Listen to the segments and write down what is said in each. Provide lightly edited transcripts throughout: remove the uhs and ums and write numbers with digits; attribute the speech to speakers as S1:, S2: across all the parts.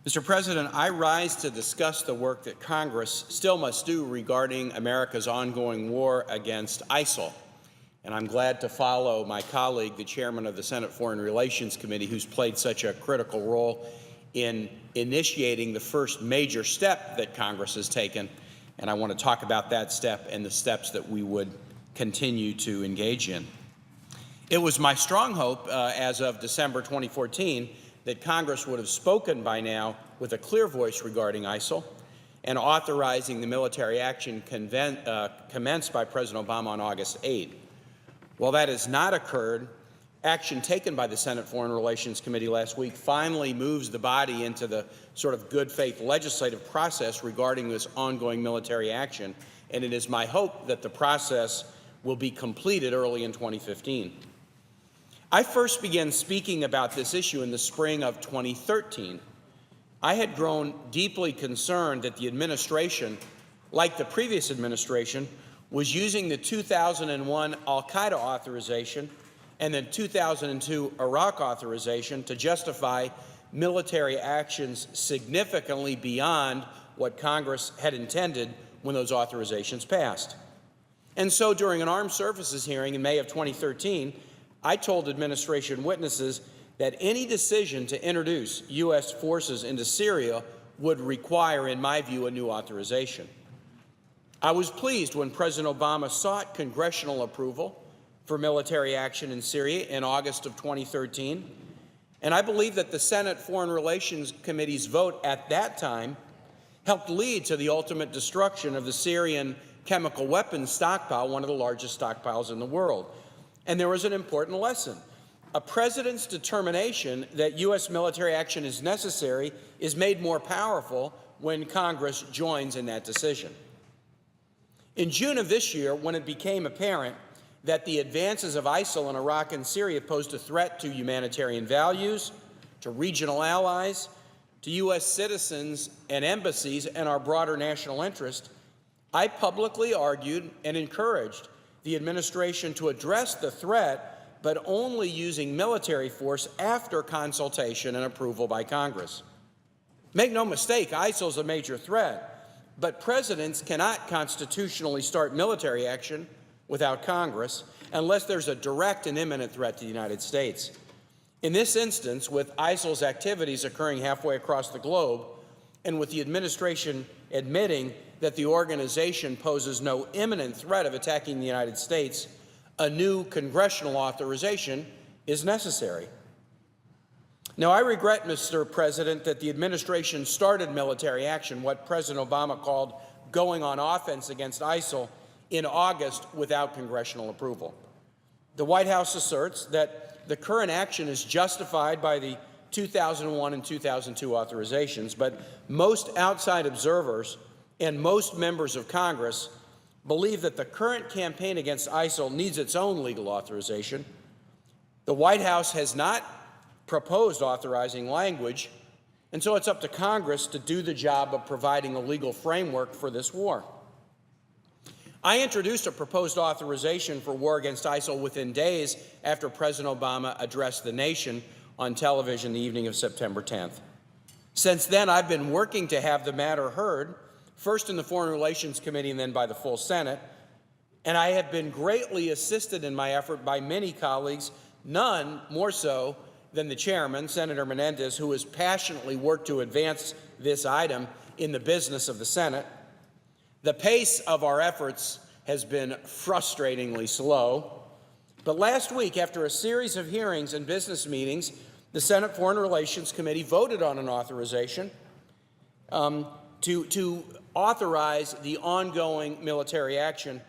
S1: Mr. President, I rise to discuss the work that Congress still must do regarding America's ongoing war against ISIL. And I'm glad to follow my colleague, the chairman of the Senate Foreign Relations Committee, who's played such a critical role in initiating the first major step that Congress has taken. And I want to talk about that step and the steps that we would continue to engage in. It was my strong hope as of December 2014 that Congress would have spoken by now with a clear voice regarding ISIL and authorizing the military action commenced by President Obama on August 8. While that has not occurred, action taken by the Senate Foreign Relations Committee last week finally moves the body into the sort of good faith legislative process regarding this ongoing military action, and it is my hope that the process will be completed early in 2015. I first began speaking about this issue in the spring of 2013. I had grown deeply concerned that the administration, like the previous administration, was using the 2001 al-Qaeda authorization and the 2002 Iraq authorization to justify military actions significantly beyond what Congress had intended when those authorizations passed. And so during an armed services hearing in May of 2013, I told administration witnesses that any decision to introduce U.S. forces into Syria would require, in my view, a new authorization. I was pleased when President Obama sought congressional approval for military action in Syria in August of 2013, and I believe that the Senate Foreign Relations Committee's vote at that time helped lead to the ultimate destruction of the Syrian chemical weapons stockpile, one of the largest stockpiles in the world. And there was an important lesson. A president's determination that U.S. military action is necessary is made more powerful when Congress joins in that decision. In June of this year, when it became apparent that the advances of ISIL in Iraq and Syria posed a threat to humanitarian values, to regional allies, to U.S. citizens and embassies, and our broader national interest, I publicly argued and encouraged the administration to address the threat, but only using military force after consultation and approval by Congress. Make no mistake, ISIL is a major threat, but presidents cannot constitutionally start military action without Congress unless there's a direct and imminent threat to the United States. In this instance, with ISIL's activities occurring halfway across the globe, and with the administration admitting that the organization poses no imminent threat of attacking the United States, a new congressional authorization is necessary. Now, I regret, Mr. President, that the administration started military action, what President Obama called going on offense against ISIL, in August without congressional approval. The White House asserts that the current action is justified by the 2001 and 2002 authorizations, but most outside observers and most members of Congress believe that the current campaign against ISIL needs its own legal authorization. The White House has not proposed authorizing language, and so it's up to Congress to do the job of providing a legal framework for this war. I introduced a proposed authorization for war against ISIL within days after President Obama addressed the nation on television the evening of September 10th. Since then, I've been working to have the matter heard, first in the Foreign Relations Committee and then by the full Senate, and I have been greatly assisted in my effort by many colleagues, none more so than the chairman, Senator Menendez, who has passionately worked to advance this item in the business of the Senate. The pace of our efforts has been frustratingly slow, but last week, after a series of hearings and business meetings, the Senate Foreign Relations Committee voted on an authorization to authorize the ongoing military action.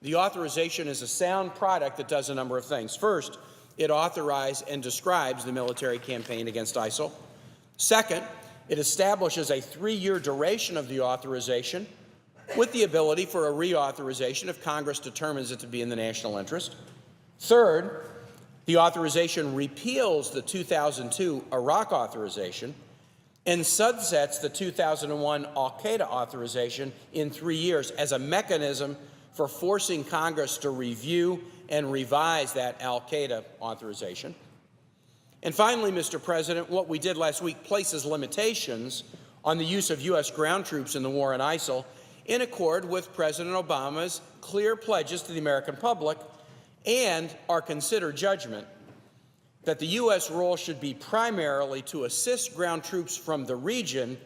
S1: The authorization is a sound product that does a number of things. First, it authorizes and describes the military campaign against ISIL. Second, it establishes a 3-year duration of the authorization with the ability for a reauthorization if Congress determines it to be in the national interest. Third, the authorization repeals the 2002 Iraq authorization and sunsets the 2001 al-Qaeda authorization in 3 years as a mechanism for forcing Congress to review and revise that al-Qaeda authorization. And finally, Mr. President, what we did last week places limitations on the use of U.S. ground troops in the war on ISIL in accord with President Obama's clear pledges to the American public and our considered judgment that the U.S. role should be primarily to assist ground troops from the region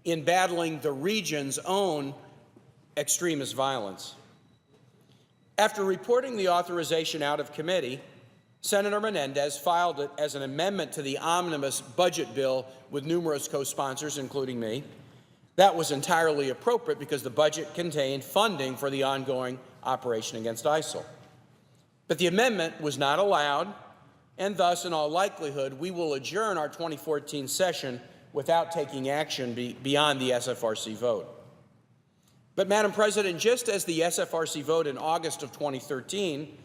S1: in battling the region's own extremist violence. After reporting the authorization out of committee, Senator Menendez filed it as an amendment to the omnibus budget bill with numerous co-sponsors, including me. That was entirely appropriate because the budget contained funding for the ongoing operation against ISIL. But the amendment was not allowed, and thus, in all likelihood, we will adjourn our 2014 session without taking action beyond the SFRC vote. But, Madam President, just as the SFRC vote in August of 2013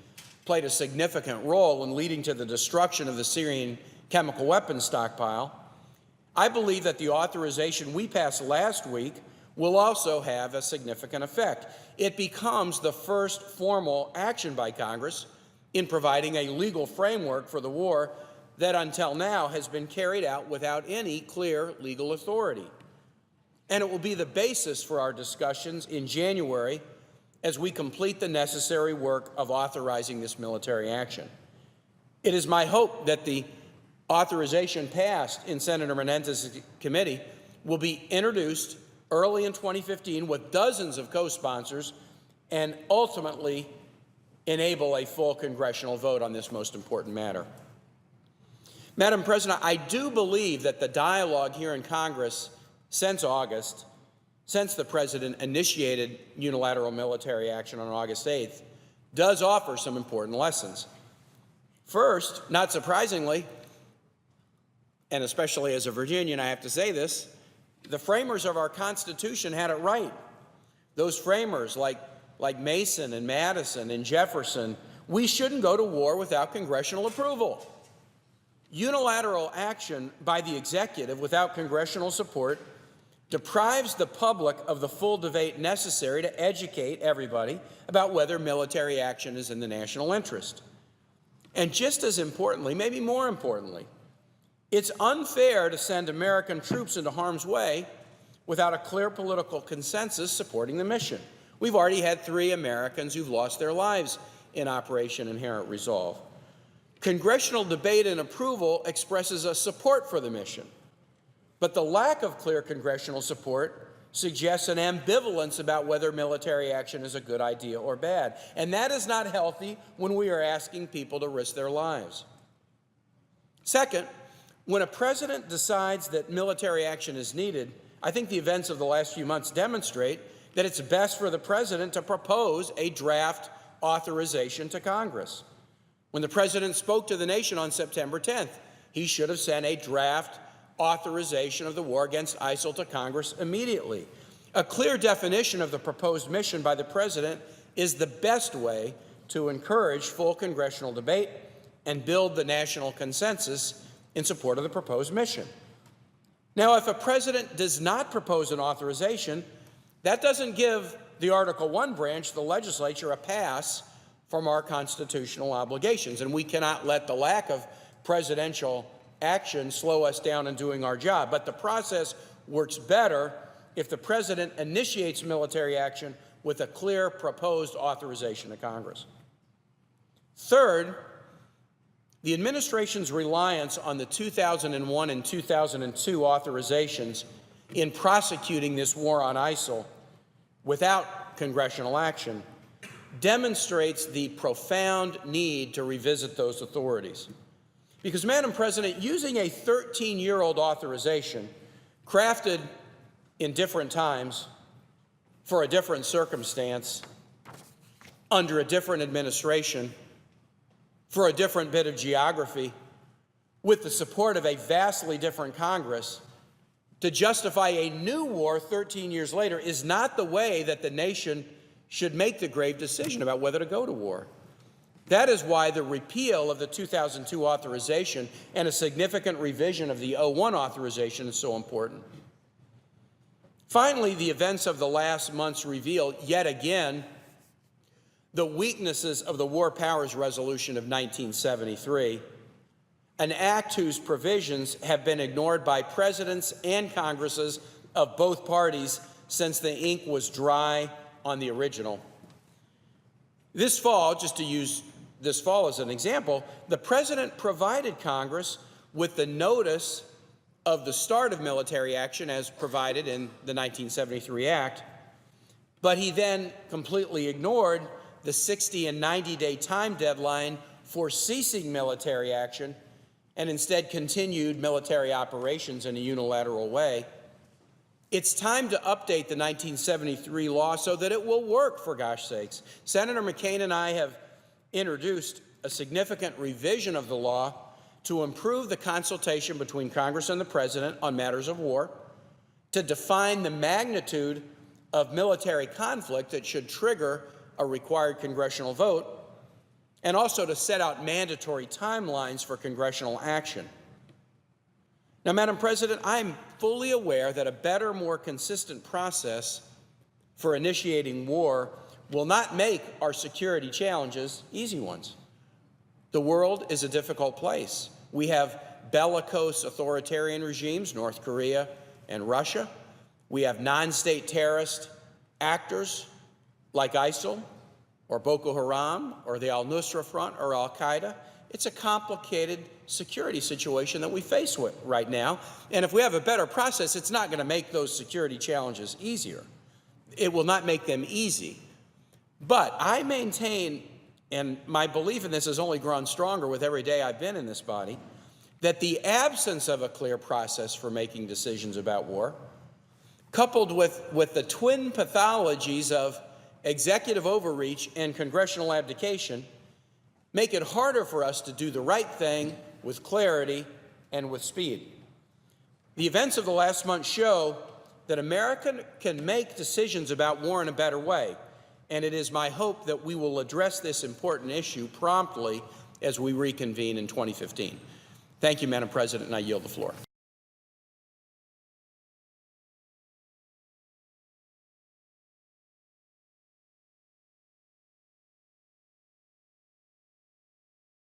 S1: played a significant role in leading to the destruction of the Syrian chemical weapons stockpile, I believe that the authorization we passed last week will also have a significant effect. It becomes the first formal action by Congress in providing a legal framework for the war that until now has been carried out without any clear legal authority. And it will be the basis for our discussions in January as we complete the necessary work of authorizing this military action. It is my hope that the authorization passed in Senator Menendez's committee will be introduced early in 2015 with dozens of co-sponsors and ultimately enable a full congressional vote on this most important matter. Madam President, I do believe that the dialogue here in Congress since August, since the President initiated unilateral military action on August 8th, does offer some important lessons. First, not surprisingly, and especially as a Virginian, I have to say this, the framers of our Constitution had it right. Those framers, like Mason and Madison and Jefferson, we shouldn't go to war without congressional approval. Unilateral action by the executive without congressional support deprives the public of the full debate necessary to educate everybody about whether military action is in the national interest. And just as importantly, maybe more importantly, it's unfair to send American troops into harm's way without a clear political consensus supporting the mission. We've already had 3 Americans who've lost their lives in Operation Inherent Resolve. Congressional debate and approval expresses a support for the mission, but the lack of clear congressional support suggests an ambivalence about whether military action is a good idea or bad. And that is not healthy when we are asking people to risk their lives. Second, when a president decides that military action is needed, I think the events of the last few months demonstrate that it's best for the president to propose a draft authorization to Congress. When the president spoke to the nation on September 10th, he should have sent a draft authorization of the war against ISIL to Congress immediately. A clear definition of the proposed mission by the president is the best way to encourage full congressional debate and build the national consensus in support of the proposed mission. Now, if a president does not propose an authorization, that doesn't give the Article I branch, the legislature, a pass from our constitutional obligations, and we cannot let the lack of presidential action slow us down in doing our job. But the process works better if the president initiates military action with a clear proposed authorization to Congress. Third, the administration's reliance on the 2001 and 2002 authorizations in prosecuting this war on ISIL without congressional action demonstrates the profound need to revisit those authorities. Because, Madam President, using a 13-year-old authorization crafted in different times for a different circumstance, under a different administration, for a different bit of geography, with the support of a vastly different Congress, to justify a new war 13 years later is not the way that the nation should make the grave decision about whether to go to war. That is why the repeal of the 2002 authorization and a significant revision of the 2001 authorization is so important. Finally, the events of the last months reveal, yet again, the weaknesses of the War Powers Resolution of 1973, an act whose provisions have been ignored by presidents and Congresses of both parties since the ink was dry on the original. This fall, just to use this fall as an example, the President provided Congress with the notice of the start of military action as provided in the 1973 Act, but he then completely ignored the 60 and 90-day time deadline for ceasing military action and instead continued military operations in a unilateral way. It's time to update the 1973 law so that it will work, for gosh sakes. Senator McCain and I have introduced a significant revision of the law to improve the consultation between Congress and the President on matters of war, to define the magnitude of military conflict that should trigger a required congressional vote, and also to set out mandatory timelines for congressional action. Now, Madam President, I'm fully aware that a better, more consistent process for initiating war will not make our security challenges easy ones. The world is a difficult place. We have bellicose authoritarian regimes, North Korea and Russia. We have non-state terrorist actors like ISIL or Boko Haram or the al-Nusra Front or al-Qaeda. It's a complicated security situation that we face with right now. And if we have a better process, it's not going to make those security challenges easier. It will not make them easy. But I maintain, and my belief in this has only grown stronger with every day I've been in this body, that the absence of a clear process for making decisions about war, coupled with the twin pathologies of executive overreach and congressional abdication, make it harder for us to do the right thing with clarity and with speed. The events of the last month show that America can make decisions about war in a better way, and it is my hope that we will address this important issue promptly as we reconvene in 2015. Thank you, Madam President, and I yield the floor.